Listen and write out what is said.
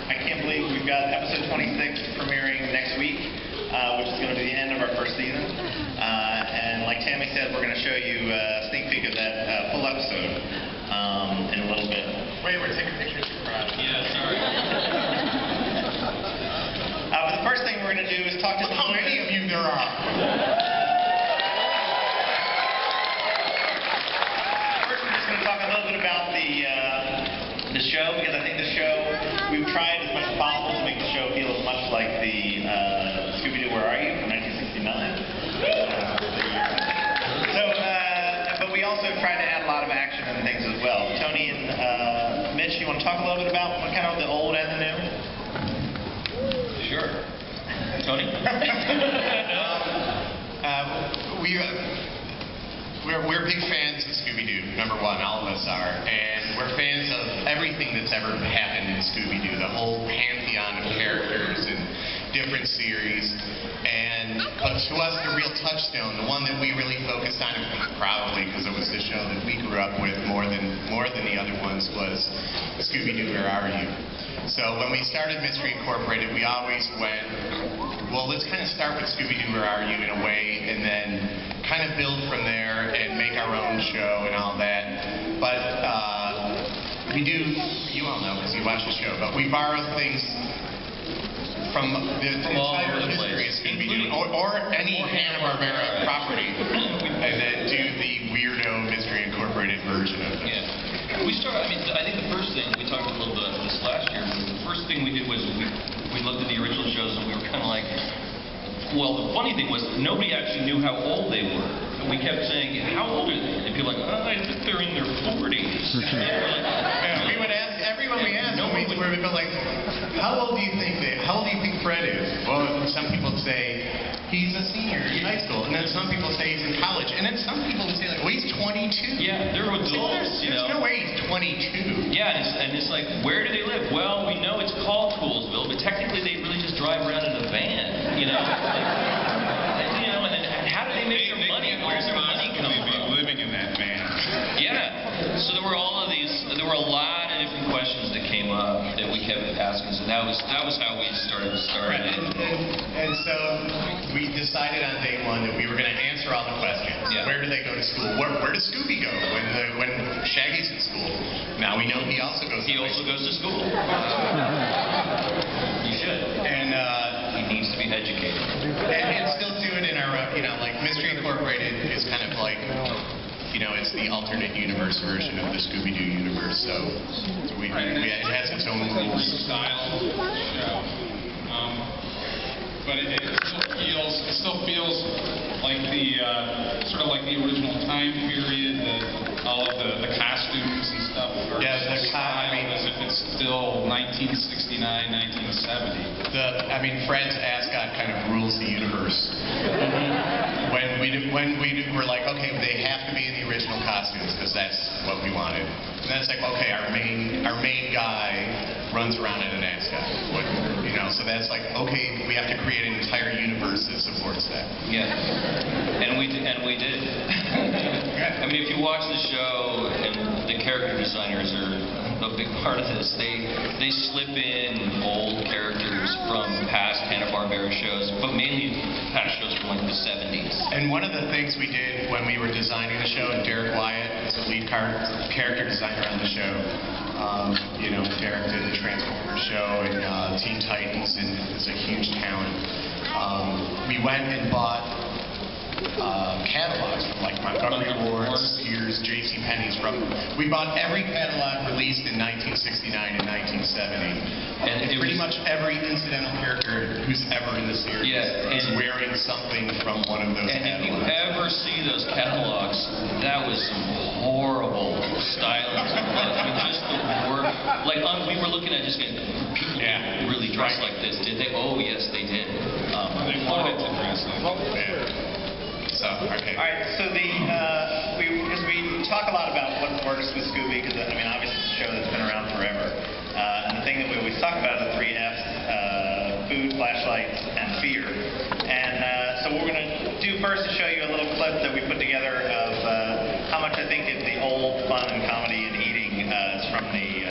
I can't believe we've got episode 26 premiering next week, which is going to be the end of our first season. And like Tammy said, we're going to show you a sneak peek of that full episode in a little bit. Wait, we're taking pictures of crowd. Yeah, sorry. But the first thing we're going to do is talk to how many of you there are. First, we're just going to talk a little bit about the show, because I think the show, we've tried as much as possible to make the show feel as much like the Scooby-Doo, Where Are You? From 1969. But we also tried to add a lot of action and things as well. Tony and Mitch, you want to talk a little bit about what kind of the old and the new? Sure. Tony? We're big fans of Scooby-Doo, number one, all of us are, and we're fans of everything that's ever happened in Scooby-Doo, the whole pantheon of characters and different series, and to us the real touchstone, the one that we really focused on proudly because it was the show that we grew up with more than the other ones, was Scooby-Doo, Where Are You? So when we started Mystery Incorporated, we always went, well, let's kind of start with Scooby-Doo, Where Are You in a way, and then kind of build from there and make our own show and all that. But we do, you all know because you watch the show, but we borrow things from the entire history of Scooby-Doo, or any Hanna-Barbera property, and then do the weirdo Mystery Incorporated version of it. Yeah. We started, I think the first thing, we talked a little bit about this last year, the first thing we did was we looked at the original shows and we were kind of like, well, the funny thing was nobody actually knew how old they were. And we kept saying, how old are they? And people were like, oh, I think they're in their 40s. Yeah, we would ask, everyone we asked, we would go like, how old do you think Fred is? Well, some people would say, he's a senior in high school. And then some people say he's in college. And then some people would say, like, well, he's 22. Yeah, they're adults, There's no way he's 22. Yeah, and it's like, where do they live? Well, we know it's called Toolsville, but technically they really just drive around in a van, you know? And how do they make their money? Where's their money coming from? Living in that van. Yeah. So there were all of these, there were a lot of different questions that came up that we kept asking. So that was how we started it. And so we decided on day one that we were going to answer all the questions. Yeah. Where do they go to school? Where does Scooby go when Shaggy's in school? Now we know he also goes to school. He should. And he needs to be educated. And still do it in our, like Mystery Incorporated is kind of like, it's the alternate universe version of the Scooby-Doo universe. So it has its own rules. Style show. But it still feels like the sort of like the original time period, all of the costumes and stuff are as if it's still 1969, 1970. Fred's ascot kind of rules the universe. When we were like, okay, they have to be in the original costumes because that's what we wanted. And then it's like, okay, our main guy runs around in an ascot. So that's like, okay, we have to create an entire universe that supports that. Yeah, and we did. If you watch the show, and the character designers are a big part of this, they slip in old characters from past Hanna-Barbera shows, but mainly past shows from like the 70s. And one of the things we did when we were designing the show, and Derek Wyatt is the lead character designer on the show, Derek did the Transformers show and Teen Titans, and is a huge talent. We went and bought catalogs from like Montgomery Ward, Sears, JCPenney's. We bought every catalog released in 1969 and 1970. And pretty much every incidental character who's ever in the series is wearing something from one of those catalogs. If you ever see those catalogs, that was some horrible styling. Just the work. Like we were looking at just getting people really dressed like this. Did they? Oh yes, they did. They wanted to dress like that. Okay. All right. So because we talk a lot about what works with Scooby, because obviously it's a show that's been around forever, and the thing that we always talk about are the 3 F's: food, flashlights, and fear. And so what we're going to do first is show you a little clip that we put together of how much I think the old fun and comedy and eating is from the